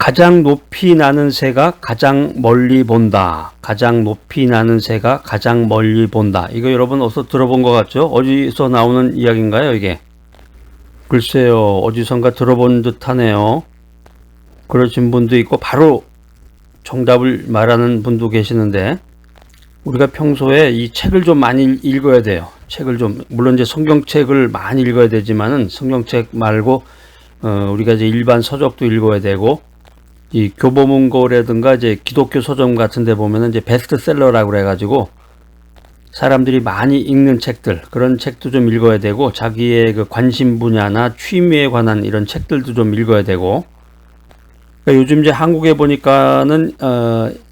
가장 높이 나는 새가 가장 멀리 본다. 가장 높이 나는 새가 가장 멀리 본다. 이거 여러분 어디서 들어본 것 같죠? 어디서 나오는 이야기인가요, 이게? 글쎄요, 어디선가 들어본 듯 하네요. 그러신 분도 있고, 바로 정답을 말하는 분도 계시는데, 우리가 평소에 이 책을 좀 많이 읽어야 돼요. 책을 좀, 물론 이제 성경책을 많이 읽어야 되지만은, 성경책 말고, 우리가 이제 일반 서적도 읽어야 되고, 이 교보문고라든가 이제 기독교 서점 같은 데 보면은 이제 베스트셀러라고 그래가지고 사람들이 많이 읽는 책들, 그런 책도 좀 읽어야 되고, 자기의 그 관심 분야나 취미에 관한 이런 책들도 좀 읽어야 되고, 그러니까 요즘 이제 한국에 보니까는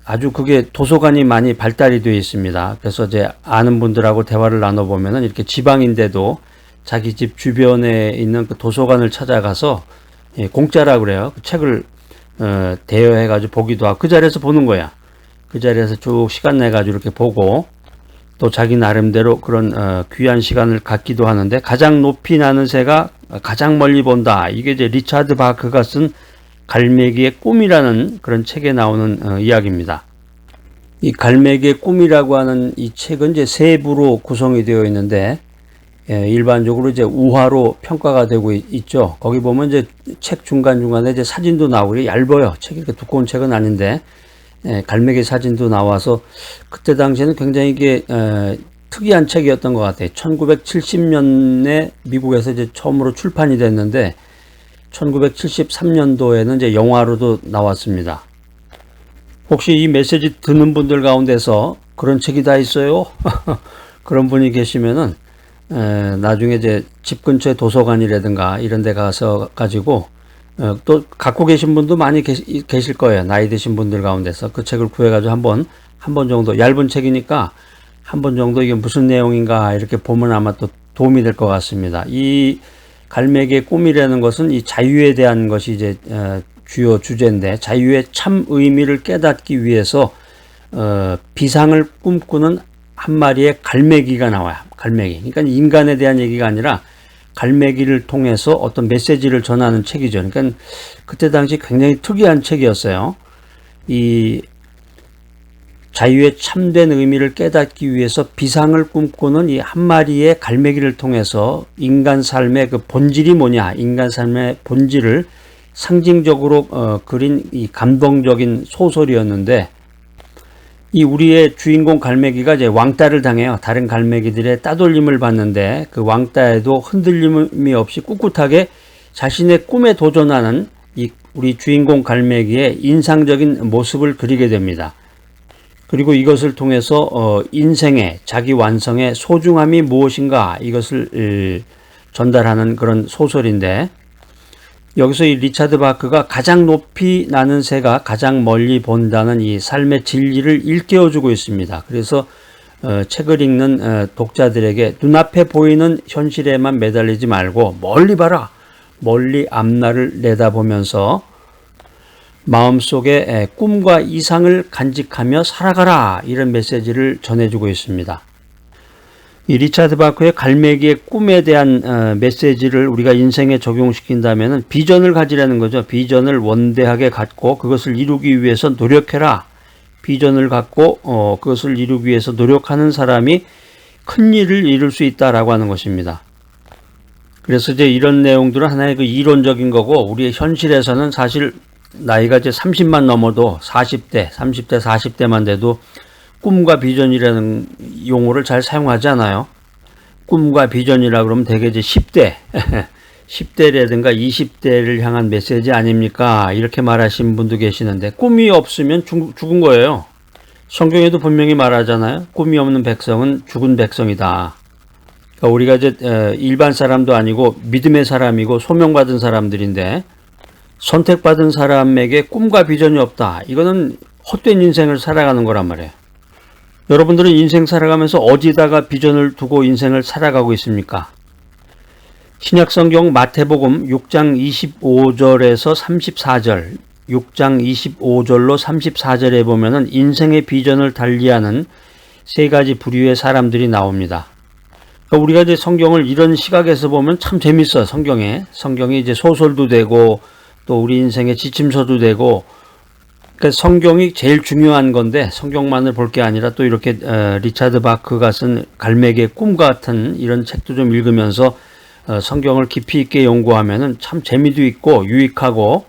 아주 그게 도서관이 많이 발달이 되어 있습니다. 그래서 이제 아는 분들하고 대화를 나눠보면은 이렇게 지방인데도 자기 집 주변에 있는 그 도서관을 찾아가서 공짜라고 그래요. 그 책을 대여해가지고 보기도 하고, 그 자리에서 보는 거야. 그 자리에서 쭉 시간 내가지고 이렇게 보고, 또 자기 나름대로 그런 귀한 시간을 갖기도 하는데, 가장 높이 나는 새가 가장 멀리 본다. 이게 이제 리차드 바크가 쓴 갈매기의 꿈이라는 그런 책에 나오는 이야기입니다. 이 갈매기의 꿈이라고 하는 이 책은 이제 세 부로 구성이 되어 있는데, 일반적으로 이제 우화로 평가가 되고 있죠. 거기 보면 이제 책 중간중간에 이제 사진도 나오고, 얇아요. 책이 이렇게 두꺼운 책은 아닌데, 갈매기 사진도 나와서, 그때 당시에는 굉장히 이게, 특이한 책이었던 것 같아요. 1970년에 미국에서 이제 처음으로 출판이 됐는데, 1973년도에는 이제 영화로도 나왔습니다. 혹시 이 메시지 듣는 분들 가운데서 그런 책이 다 있어요? 그런 분이 계시면은, 나중에 이제 집 근처에 도서관이라든가 이런 데 가서 가지고 또 갖고 계신 분도 많이 계실 거예요. 나이 드신 분들 가운데서 그 책을 구해 가지고 한 번 정도, 얇은 책이니까 한 번 정도 이게 무슨 내용인가 이렇게 보면 아마 또 도움이 될 것 같습니다. 이 갈매기의 꿈이라는 것은 이 자유에 대한 것이 이제 주요 주제인데, 자유의 참 의미를 깨닫기 위해서 비상을 꿈꾸는 한 마리의 갈매기가 나와요. 갈매기. 그러니까 인간에 대한 얘기가 아니라 갈매기를 통해서 어떤 메시지를 전하는 책이죠. 그러니까 그때 당시 굉장히 특이한 책이었어요. 이 자유의 참된 의미를 깨닫기 위해서 비상을 꿈꾸는 이 한 마리의 갈매기를 통해서 인간 삶의 그 본질이 뭐냐, 인간 삶의 본질을 상징적으로 그린 이 감동적인 소설이었는데, 이 우리의 주인공 갈매기가 이제 왕따를 당해요. 다른 갈매기들의 따돌림을 받는데, 그 왕따에도 흔들림이 없이 꿋꿋하게 자신의 꿈에 도전하는 이 우리 주인공 갈매기의 인상적인 모습을 그리게 됩니다. 그리고 이것을 통해서 인생의, 자기 완성의 소중함이 무엇인가, 이것을 전달하는 그런 소설인데, 여기서 이 리차드 바크가 가장 높이 나는 새가 가장 멀리 본다는 이 삶의 진리를 일깨워주고 있습니다. 그래서 책을 읽는 독자들에게 눈앞에 보이는 현실에만 매달리지 말고 멀리 봐라, 멀리 앞날을 내다보면서 마음속에 꿈과 이상을 간직하며 살아가라, 이런 메시지를 전해주고 있습니다. 이 리차드 바크의 갈매기의 꿈에 대한 메시지를 우리가 인생에 적용시킨다면 비전을 가지라는 거죠. 비전을 원대하게 갖고 그것을 이루기 위해서 노력해라. 비전을 갖고 그것을 이루기 위해서 노력하는 사람이 큰 일을 이룰 수 있다라고 하는 것입니다. 그래서 이제 이런 내용들은 하나의 그 이론적인 거고, 우리의 현실에서는 사실 나이가 이제 30만 넘어도 40대, 30대, 40대만 돼도 꿈과 비전이라는 용어를 잘 사용하지 않아요. 꿈과 비전이라 그러면 대개 이제 10대, 10대라든가 20대를 향한 메시지 아닙니까? 이렇게 말하신 분도 계시는데, 꿈이 없으면 죽은 거예요. 성경에도 분명히 말하잖아요. 꿈이 없는 백성은 죽은 백성이다. 그러니까 우리가 이제 일반 사람도 아니고 믿음의 사람이고 소명받은 사람들인데, 선택받은 사람에게 꿈과 비전이 없다. 이거는 헛된 인생을 살아가는 거란 말이에요. 여러분들은 인생 살아가면서 어디다가 비전을 두고 인생을 살아가고 있습니까? 신약성경 마태복음 6장 25절에서 34절, 6장 25절로 34절에 보면은 인생의 비전을 달리하는 세 가지 부류의 사람들이 나옵니다. 그러니까 우리가 이제 성경을 이런 시각에서 보면 참 재밌어요. 성경이 이제 소설도 되고 또 우리 인생의 지침서도 되고, 그러니까 성경이 제일 중요한 건데 성경만을 볼 게 아니라 또 이렇게 리차드 바크가 쓴 갈매기의 꿈 같은 이런 책도 좀 읽으면서 성경을 깊이 있게 연구하면은 참 재미도 있고 유익하고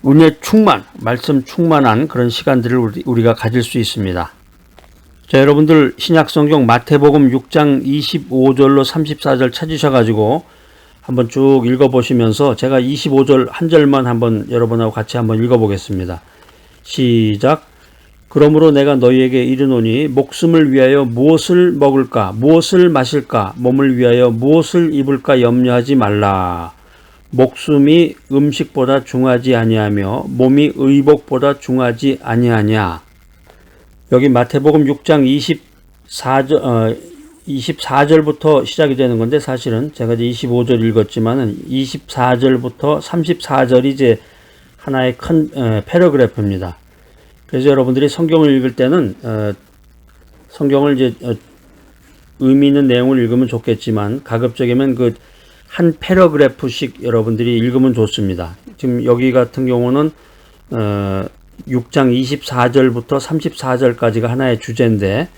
은혜 충만, 말씀 충만한 그런 시간들을 우리가 가질 수 있습니다. 자, 여러분들 신약성경 마태복음 6장 25절로 34절 찾으셔가지고 한번 쭉 읽어보시면서 제가 25절 한 절만 한번 여러분하고 같이 한번 읽어보겠습니다. 시작. 그러므로 내가 너희에게 이르노니 목숨을 위하여 무엇을 먹을까 무엇을 마실까 몸을 위하여 무엇을 입을까 염려하지 말라. 목숨이 음식보다 중하지 아니하며 몸이 의복보다 중하지 아니하냐. 여기 마태복음 6장 24절부터 시작이 되는 건데 사실은 제가 이제 25절 읽었지만은 24절부터 34절이 이제 하나의 큰 패러그래프입니다. 그래서 여러분들이 성경을 읽을 때는 성경을 이제 의미 있는 내용을 읽으면 좋겠지만 가급적이면 그 한 패러그래프씩 여러분들이 읽으면 좋습니다. 지금 여기 같은 경우는 6장 24절부터 34절까지가 하나의 주제인데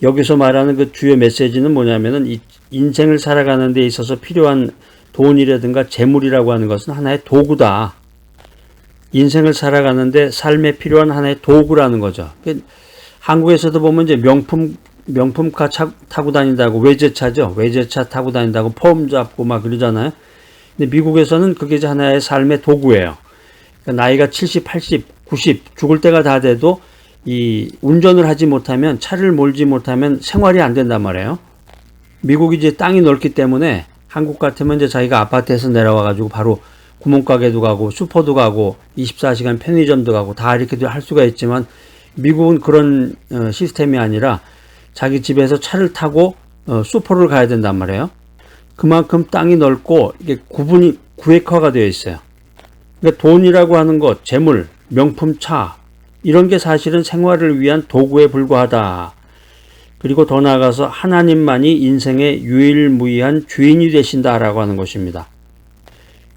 여기서 말하는 그 주요 메시지는 뭐냐면은 이 인생을 살아가는 데 있어서 필요한 돈이라든가 재물이라고 하는 것은 하나의 도구다. 인생을 살아가는데 삶에 필요한 하나의 도구라는 거죠. 한국에서도 보면 이제 명품카 타고 다닌다고 외제차죠. 외제차 타고 다닌다고 폼 잡고 막 그러잖아요. 근데 미국에서는 그게 이제 하나의 삶의 도구예요. 그러니까 나이가 70, 80, 90 죽을 때가 다 돼도 이 운전을 하지 못하면 차를 몰지 못하면 생활이 안 된단 말이에요. 미국이 이제 땅이 넓기 때문에 한국 같으면 이제 자기가 아파트에서 내려와 가지고 바로 구멍가게도 가고 슈퍼도 가고 24시간 편의점도 가고 다 이렇게 할 수가 있지만 미국은 그런 시스템이 아니라 자기 집에서 차를 타고 슈퍼를 가야 된단 말이에요. 그만큼 땅이 넓고 이게 구획화가 되어 있어요. 그러니까 돈이라고 하는 것, 재물, 명품 차 이런 게 사실은 생활을 위한 도구에 불과하다. 그리고 더 나아가서 하나님만이 인생의 유일무이한 주인이 되신다라고 하는 것입니다.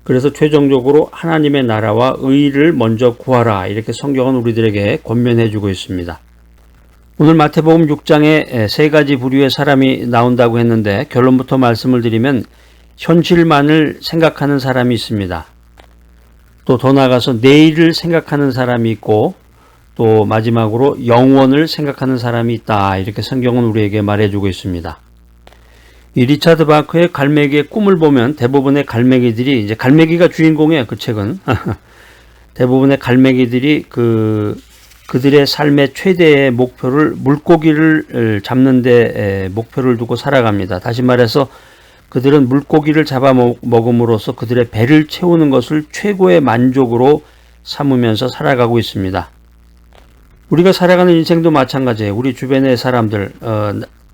그래서 최종적으로 하나님의 나라와 의를 먼저 구하라 이렇게 성경은 우리들에게 권면해 주고 있습니다. 오늘 마태복음 6장에 세 가지 부류의 사람이 나온다고 했는데 결론부터 말씀을 드리면 현실만을 생각하는 사람이 있습니다. 또 더 나아가서 내일을 생각하는 사람이 있고 또 마지막으로 영원을 생각하는 사람이 있다 이렇게 성경은 우리에게 말해주고 있습니다. 이 리차드 바크의 갈매기의 꿈을 보면 대부분의 갈매기들이 이제 갈매기가 주인공이에요. 그 책은 대부분의 갈매기들이 그들의 삶의 최대의 목표를 물고기를 잡는 데 목표를 두고 살아갑니다. 다시 말해서 그들은 물고기를 잡아 먹음으로써 그들의 배를 채우는 것을 최고의 만족으로 삼으면서 살아가고 있습니다. 우리가 살아가는 인생도 마찬가지예요. 우리 주변의 사람들,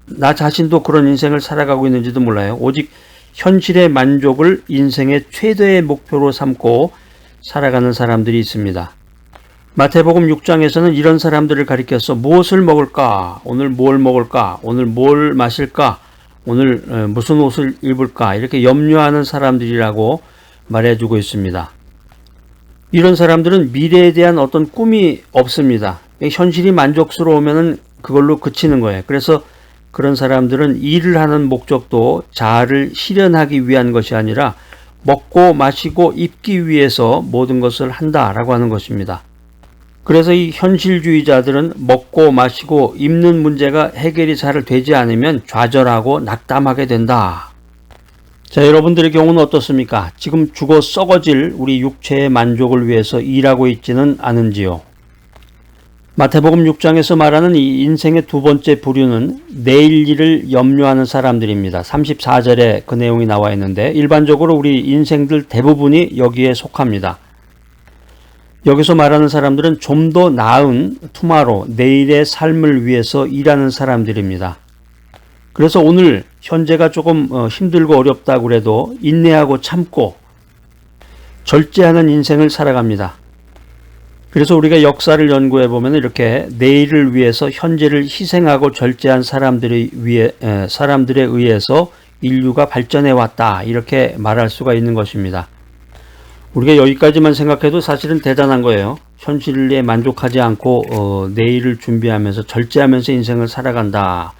나 자신도 그런 인생을 살아가고 있는지도 몰라요. 오직 현실의 만족을 인생의 최대의 목표로 삼고 살아가는 사람들이 있습니다. 마태복음 6장에서는 이런 사람들을 가리켜서 무엇을 먹을까? 오늘 뭘 먹을까? 오늘 뭘 마실까? 오늘 무슨 옷을 입을까? 이렇게 염려하는 사람들이라고 말해주고 있습니다. 이런 사람들은 미래에 대한 어떤 꿈이 없습니다. 현실이 만족스러우면 그걸로 그치는 거예요. 그래서 그런 사람들은 일을 하는 목적도 자아를 실현하기 위한 것이 아니라 먹고 마시고 입기 위해서 모든 것을 한다라고 하는 것입니다. 그래서 이 현실주의자들은 먹고 마시고 입는 문제가 해결이 잘 되지 않으면 좌절하고 낙담하게 된다. 자, 여러분들의 경우는 어떻습니까? 지금 죽어 썩어질 우리 육체의 만족을 위해서 일하고 있지는 않은지요? 마태복음 6장에서 말하는 이 인생의 두 번째 부류는 내일 일을 염려하는 사람들입니다. 34절에 그 내용이 나와 있는데 일반적으로 우리 인생들 대부분이 여기에 속합니다. 여기서 말하는 사람들은 좀 더 나은 투마로 내일의 삶을 위해서 일하는 사람들입니다. 그래서 오늘 현재가 조금 힘들고 어렵다고 그래도 인내하고 참고 절제하는 인생을 살아갑니다. 그래서 우리가 역사를 연구해 보면 이렇게 내일을 위해서 현재를 희생하고 절제한 사람들에 의해서 인류가 발전해 왔다 이렇게 말할 수가 있는 것입니다. 우리가 여기까지만 생각해도 사실은 대단한 거예요. 현실에 만족하지 않고 내일을 준비하면서 절제하면서 인생을 살아간다.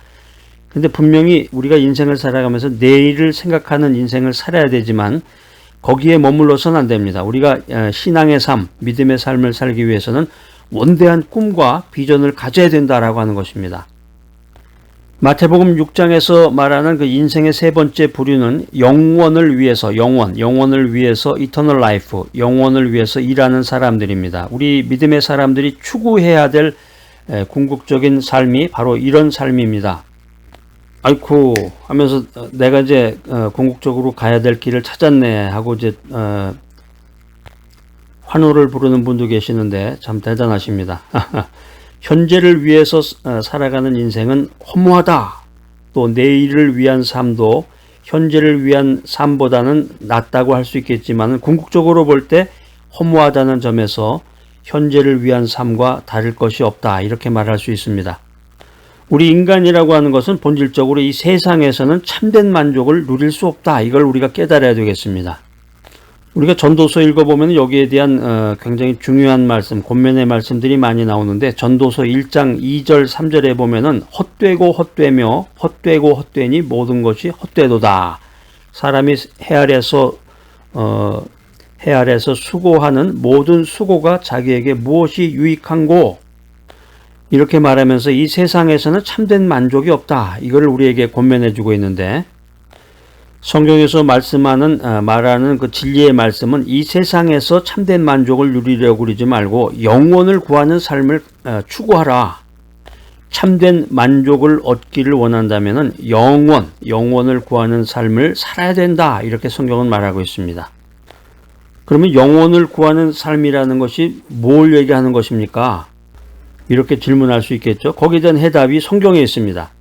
근데 분명히 우리가 인생을 살아가면서 내일을 생각하는 인생을 살아야 되지만 거기에 머물러서는 안 됩니다. 우리가 신앙의 삶, 믿음의 삶을 살기 위해서는 원대한 꿈과 비전을 가져야 된다라고 하는 것입니다. 마태복음 6장에서 말하는 그 인생의 세 번째 부류는 영원을 위해서, 영원을 위해서 eternal life, 영원을 위해서 일하는 사람들입니다. 우리 믿음의 사람들이 추구해야 될 궁극적인 삶이 바로 이런 삶입니다. 아이쿠 하면서 내가 이제 궁극적으로 가야 될 길을 찾았네 하고 이제 환호를 부르는 분도 계시는데 참 대단하십니다. 현재를 위해서 살아가는 인생은 허무하다. 또 내일을 위한 삶도 현재를 위한 삶보다는 낫다고 할 수 있겠지만 궁극적으로 볼 때 허무하다는 점에서 현재를 위한 삶과 다를 것이 없다. 이렇게 말할 수 있습니다. 우리 인간이라고 하는 것은 본질적으로 이 세상에서는 참된 만족을 누릴 수 없다. 이걸 우리가 깨달아야 되겠습니다. 우리가 전도서 읽어보면 여기에 대한 굉장히 중요한 말씀, 권면의 말씀들이 많이 나오는데 전도서 1장 2절 3절에 보면은 헛되고 헛되며 헛되고 헛되니 모든 것이 헛되도다. 사람이 해 아래서 수고하는 모든 수고가 자기에게 무엇이 유익한고, 이렇게 말하면서 이 세상에서는 참된 만족이 없다. 이걸 우리에게 권면해 주고 있는데 성경에서 말하는 그 진리의 말씀은 이 세상에서 참된 만족을 누리려고 그러지 말고 영원을 구하는 삶을 추구하라. 참된 만족을 얻기를 원한다면은 영원을 구하는 삶을 살아야 된다. 이렇게 성경은 말하고 있습니다. 그러면 영원을 구하는 삶이라는 것이 뭘 얘기하는 것입니까? 이렇게 질문할 수 있겠죠. 거기에 대한 해답이 성경에 있습니다.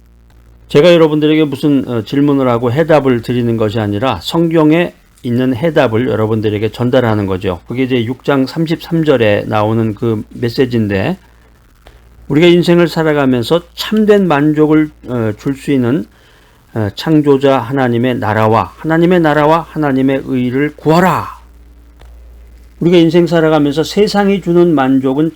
제가 여러분들에게 무슨 질문을 하고 해답을 드리는 것이 아니라 성경에 있는 해답을 여러분들에게 전달하는 거죠. 그게 이제 6장 33절에 나오는 그 메시지인데, 우리가 인생을 살아가면서 참된 만족을 줄 수 있는 창조자 하나님의 나라와 하나님의 의를 구하라. 우리가 인생 살아가면서 세상이 주는 만족은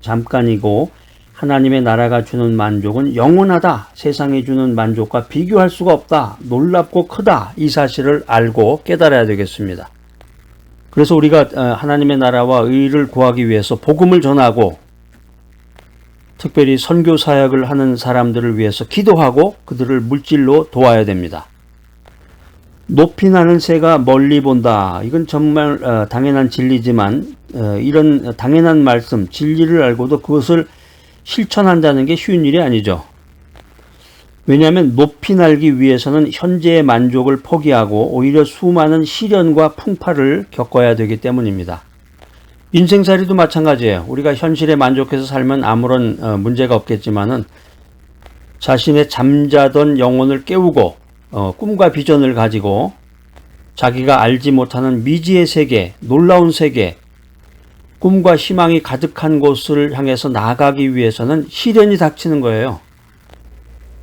잠깐이고 하나님의 나라가 주는 만족은 영원하다. 세상이 주는 만족과 비교할 수가 없다. 놀랍고 크다. 이 사실을 알고 깨달아야 되겠습니다. 그래서 우리가 하나님의 나라와 의를 구하기 위해서 복음을 전하고 특별히 선교 사역을 하는 사람들을 위해서 기도하고 그들을 물질로 도와야 됩니다. 높이 나는 새가 멀리 본다. 이건 정말 당연한 진리지만 이런 당연한 말씀, 진리를 알고도 그것을 실천한다는 게 쉬운 일이 아니죠. 왜냐하면 높이 날기 위해서는 현재의 만족을 포기하고 오히려 수많은 시련과 풍파를 겪어야 되기 때문입니다. 인생살이도 마찬가지예요. 우리가 현실에 만족해서 살면 아무런 문제가 없겠지만은 자신의 잠자던 영혼을 깨우고 꿈과 비전을 가지고 자기가 알지 못하는 미지의 세계, 놀라운 세계, 꿈과 희망이 가득한 곳을 향해서 나아가기 위해서는 시련이 닥치는 거예요.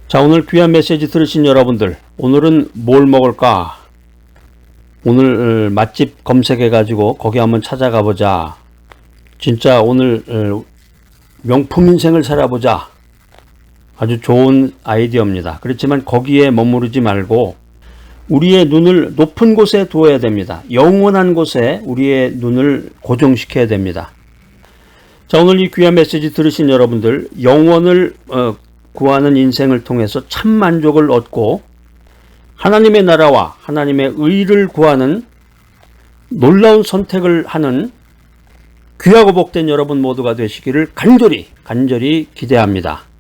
자, 오늘 귀한 메시지 들으신 여러분들, 오늘은 뭘 먹을까? 오늘 맛집 검색해가지고 거기 한번 찾아가 보자. 진짜 오늘 명품 인생을 살아보자. 아주 좋은 아이디어입니다. 그렇지만 거기에 머무르지 말고 우리의 눈을 높은 곳에 두어야 됩니다. 영원한 곳에 우리의 눈을 고정시켜야 됩니다. 자, 오늘 이 귀한 메시지 들으신 여러분들, 영원을 구하는 인생을 통해서 참 만족을 얻고 하나님의 나라와 하나님의 의를 구하는 놀라운 선택을 하는 귀하고 복된 여러분 모두가 되시기를 간절히 기대합니다.